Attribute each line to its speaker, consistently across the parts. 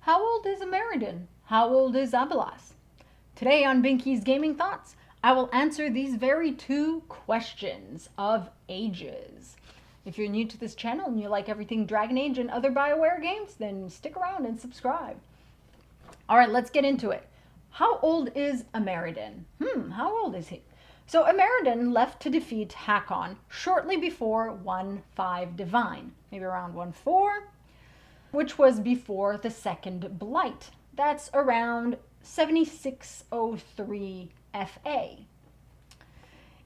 Speaker 1: How old is Ameridan? How old is Abelas? Today on Binky's Gaming Thoughts, I will answer these very two questions of ages. If you're new to this channel and you like everything Dragon Age and other BioWare games, then stick around and subscribe. Alright, let's get into it. How old is Ameridan? How old is he? So Ameridan left to defeat Hakon shortly before 1-5 Divine, maybe around 1-4, which was before the Second Blight. That's around 7603 FA.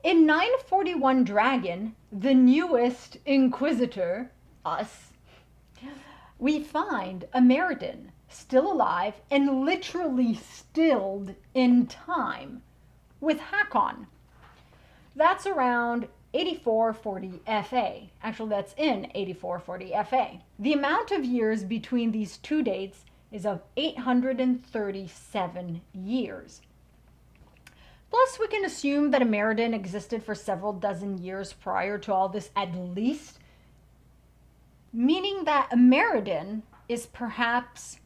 Speaker 1: In 941 Dragon, the newest Inquisitor, us, we find Ameridan still alive and literally stilled in time with Hakon. That's around 8440 FA. Actually, that's in 8440 FA. The amount of years between these two dates is of 837 years. Plus, we can assume that Ameridan existed for several dozen years prior to all this at least, meaning that Ameridan is perhaps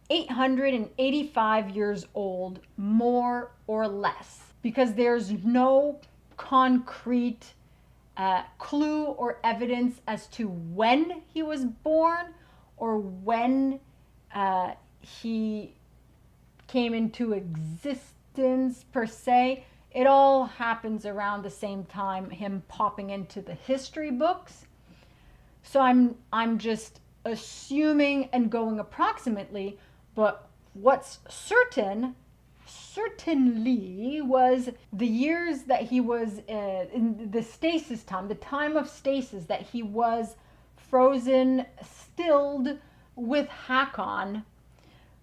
Speaker 1: 885 years old, more or less, because there's no concrete clue or evidence as to when he was born or when he came into existence per se. It all happens around the same time, him popping into the history books. So I'm just assuming and going approximately, but what's certainly was the years that he was in the stasis time, the time of stasis that he was frozen, stilled with Hakon,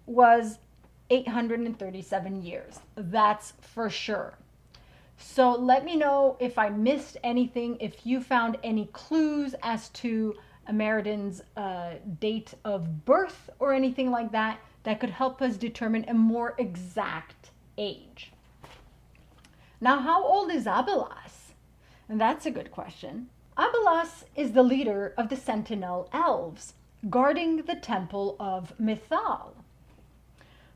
Speaker 1: was 837 years. That's for sure. So let me know if I missed anything, if you found any clues as to Ameridan's date of birth or anything like that that could help us determine a more exact age. Now, how old is Abelas? And that's a good question. Abelas is the leader of the Sentinel Elves, guarding the Temple of Mythal.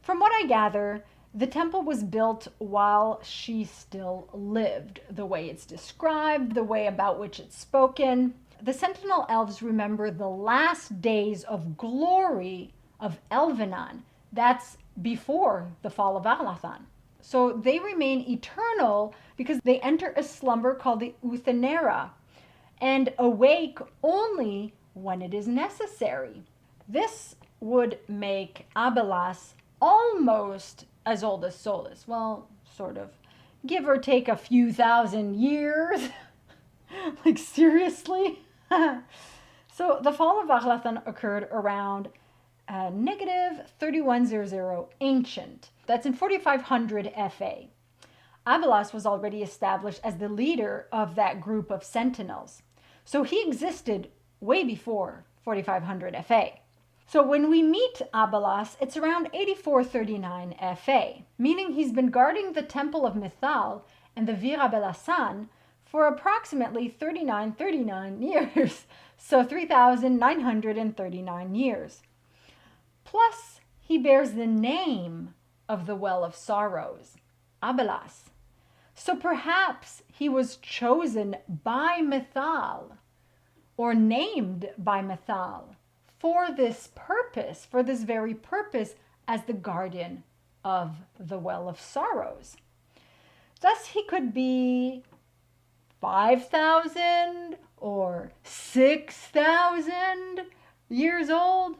Speaker 1: From what I gather, the temple was built while she still lived, the way it's described, the way about which it's spoken. The Sentinel Elves remember the last days of glory of Elvenan. That's before the fall of Alathan. So they remain eternal because they enter a slumber called the Uthenera and awake only when it is necessary. This would make Abelas almost as old as Solus. Well, sort of. Give or take a few thousand years. Like, seriously? So the fall of Alathan occurred around negative 3100 Ancient. That's in 4500 FA. Abelas was already established as the leader of that group of sentinels. So he existed way before 4500 FA. So when we meet Abelas, it's around 8439 FA, meaning he's been guarding the Temple of Mythal and the Vir Abelasan for approximately 39 years. So 3,939 years. Plus, he bears the name of the Well of Sorrows, Abelas. So perhaps he was chosen by Mythal or named by Mythal for this purpose, for this very purpose, as the guardian of the Well of Sorrows. Thus, he could be 5,000 or 6,000 years old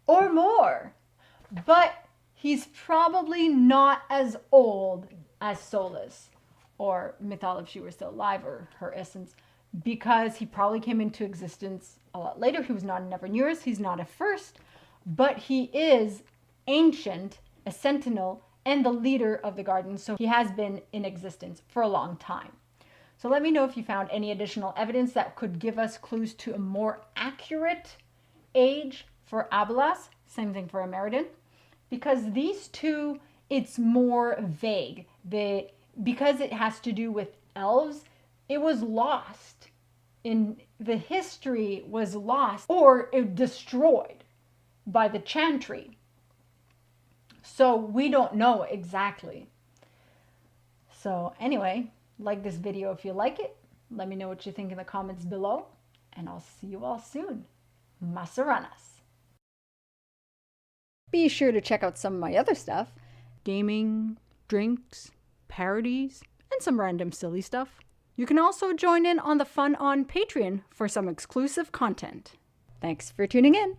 Speaker 1: or more. But he's probably not as old as Solus or Mythal if she were still alive, or her essence, because he probably came into existence a lot later. He was not in Neverneurus, he's not a first, but he is ancient, a sentinel, and the leader of the garden, so he has been in existence for a long time. So let me know if you found any additional evidence that could give us clues to a more accurate age for Abelas. Same thing for Ameridan. Because these two, it's more vague. Because it has to do with elves, it was lost. The history was lost or destroyed by the Chantry. So we don't know exactly. So anyway, like this video if you like it. Let me know what you think in the comments below. And I'll see you all soon. Masaranas. Be sure to check out some of my other stuff. Gaming, drinks, parodies, and some random silly stuff. You can also join in on the fun on Patreon for some exclusive content. Thanks for tuning in.